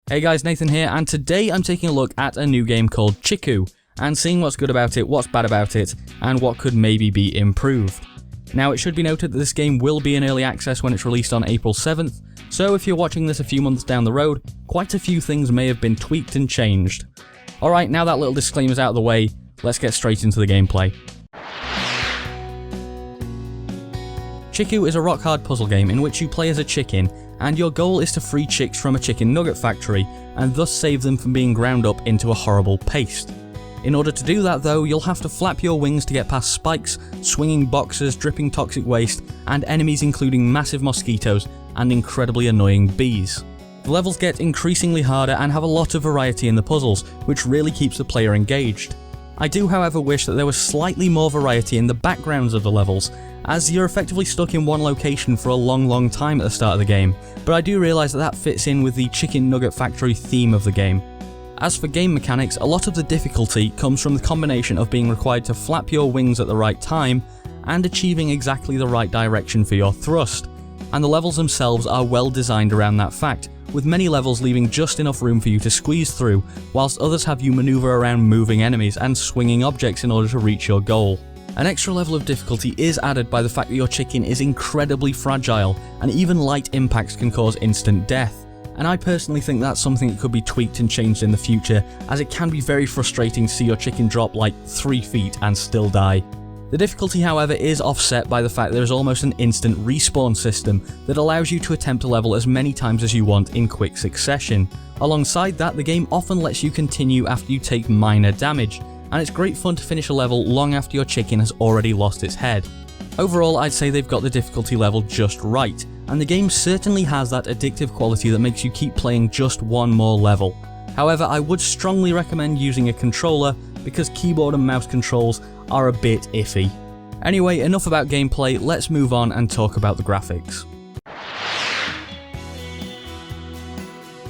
Hey guys, Nathan here, and today I'm taking a look at a new game called Chicku, and seeing what's good about it, what's bad about it, and what could maybe be improved. Now it should be noted that this game will be in early access when it's released on April 7th, so if you're watching this a few months down the road, quite a few things may have been tweaked and changed. Alright, now that little disclaimer's out of the way, let's get straight into the gameplay. Chicku is a rock-hard puzzle game in which you play as a chicken, and your goal is to free chicks from a chicken nugget factory, and thus save them from being ground up into a horrible paste. In order to do that though, you'll have to flap your wings to get past spikes, swinging boxes, dripping toxic waste, and enemies including massive mosquitoes and incredibly annoying bees. The levels get increasingly harder and have a lot of variety in the puzzles, which really keeps the player engaged. I do however wish that there was slightly more variety in the backgrounds of the levels, as you're effectively stuck in one location for a long time at the start of the game, but I do realise that that fits in with the chicken nugget factory theme of the game. As for game mechanics, a lot of the difficulty comes from the combination of being required to flap your wings at the right time and achieving exactly the right direction for your thrust, and the levels themselves are well designed around that fact, with many levels leaving just enough room for you to squeeze through, whilst others have you manoeuvre around moving enemies and swinging objects in order to reach your goal. An extra level of difficulty is added by the fact that your chicken is incredibly fragile, and even light impacts can cause instant death, and I personally think that's something that could be tweaked and changed in the future, as it can be very frustrating to see your chicken drop like 3 feet and still die. The difficulty however is offset by the fact there is almost an instant respawn system that allows you to attempt a level as many times as you want in quick succession. Alongside that, the game often lets you continue after you take minor damage, and it's great fun to finish a level long after your chicken has already lost its head. Overall, I'd say they've got the difficulty level just right, and the game certainly has that addictive quality that makes you keep playing just one more level. However, I would strongly recommend using a controller, because keyboard and mouse controls are a bit iffy. Anyway, enough about gameplay, let's move on and talk about the graphics.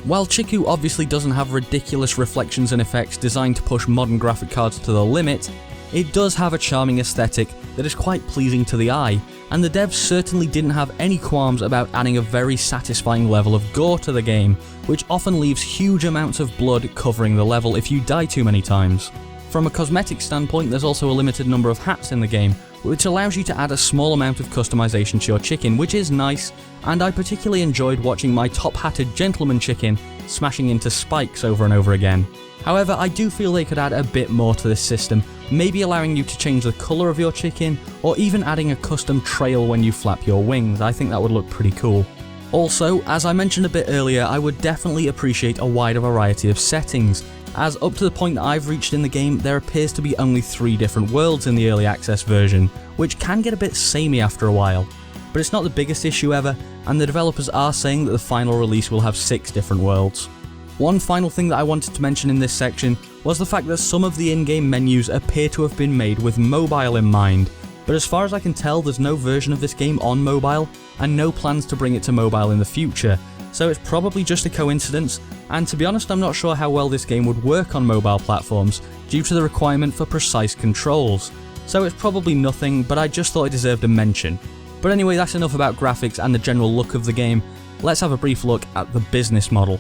While Chicku obviously doesn't have ridiculous reflections and effects designed to push modern graphic cards to the limit, it does have a charming aesthetic that is quite pleasing to the eye, and the devs certainly didn't have any qualms about adding a very satisfying level of gore to the game, which often leaves huge amounts of blood covering the level if you die too many times. From a cosmetic standpoint, there's also a limited number of hats in the game, which allows you to add a small amount of customization to your chicken, which is nice, and I particularly enjoyed watching my top-hatted gentleman chicken smashing into spikes over and over again. However, I do feel they could add a bit more to this system, maybe allowing you to change the colour of your chicken, or even adding a custom trail when you flap your wings. I think that would look pretty cool. Also, as I mentioned a bit earlier, I would definitely appreciate a wider variety of settings, as up to the point that I've reached in the game, there appears to be only 3 different worlds in the early access version, which can get a bit samey after a while. But it's not the biggest issue ever, and the developers are saying that the final release will have 6 different worlds. One final thing that I wanted to mention in this section was the fact that some of the in-game menus appear to have been made with mobile in mind, but as far as I can tell, there's no version of this game on mobile, and no plans to bring it to mobile in the future, so it's probably just a coincidence, and to be honest I'm not sure how well this game would work on mobile platforms due to the requirement for precise controls, so it's probably nothing, but I just thought it deserved a mention. But anyway, that's enough about graphics and the general look of the game. Let's have a brief look at the business model.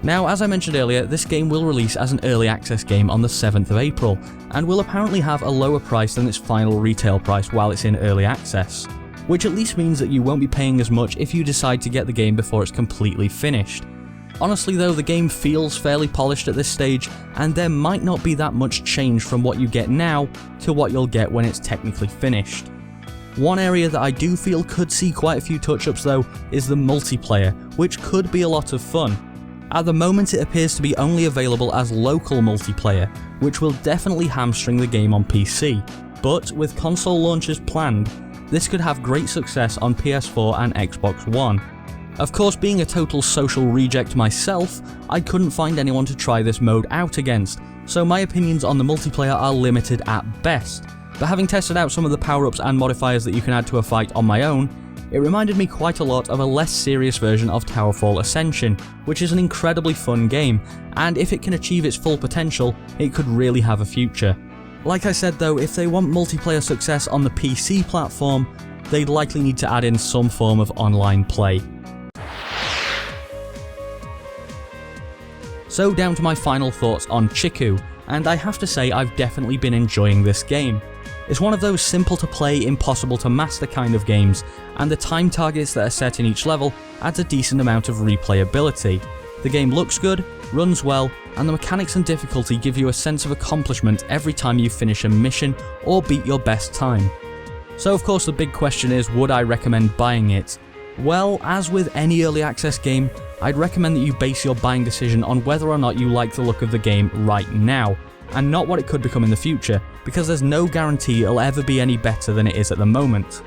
Now, as I mentioned earlier, this game will release as an early access game on the 7th of April, and will apparently have a lower price than its final retail price while it's in early access, which at least means that you won't be paying as much if you decide to get the game before it's completely finished. Honestly though, the game feels fairly polished at this stage, and there might not be that much change from what you get now to what you'll get when it's technically finished. One area that I do feel could see quite a few touch-ups though is the multiplayer, which could be a lot of fun. At the moment it appears to be only available as local multiplayer, which will definitely hamstring the game on PC, but with console launches planned, this could have great success on PS4 and Xbox One. Of course, being a total social reject myself, I couldn't find anyone to try this mode out against, so my opinions on the multiplayer are limited at best, but having tested out some of the power-ups and modifiers that you can add to a fight on my own, it reminded me quite a lot of a less serious version of Towerfall Ascension, which is an incredibly fun game, and if it can achieve its full potential, it could really have a future. Like I said though, if they want multiplayer success on the PC platform, they'd likely need to add in some form of online play. So down to my final thoughts on Chicku, and I have to say I've definitely been enjoying this game. It's one of those simple to play, impossible to master kind of games, and the time targets that are set in each level adds a decent amount of replayability. The game looks good, runs well, and the mechanics and difficulty give you a sense of accomplishment every time you finish a mission or beat your best time. So of course the big question is, would I recommend buying it? Well, as with any early access game, I'd recommend that you base your buying decision on whether or not you like the look of the game right now, and not what it could become in the future, because there's no guarantee it'll ever be any better than it is at the moment.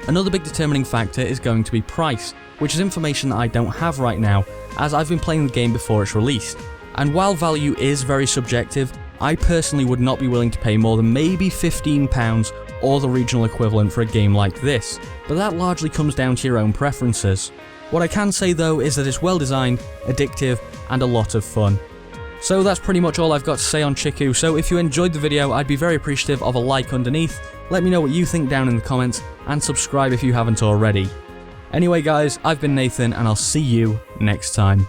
Another big determining factor is going to be price, which is information that I don't have right now, as I've been playing the game before it's released. And while value is very subjective, I personally would not be willing to pay more than maybe £15 or the regional equivalent for a game like this, but that largely comes down to your own preferences. What I can say though is that it's well designed, addictive, and a lot of fun. So that's pretty much all I've got to say on Chicku, so if you enjoyed the video I'd be very appreciative of a like underneath, let me know what you think down in the comments, and subscribe if you haven't already. Anyway guys, I've been Nathan and I'll see you next time.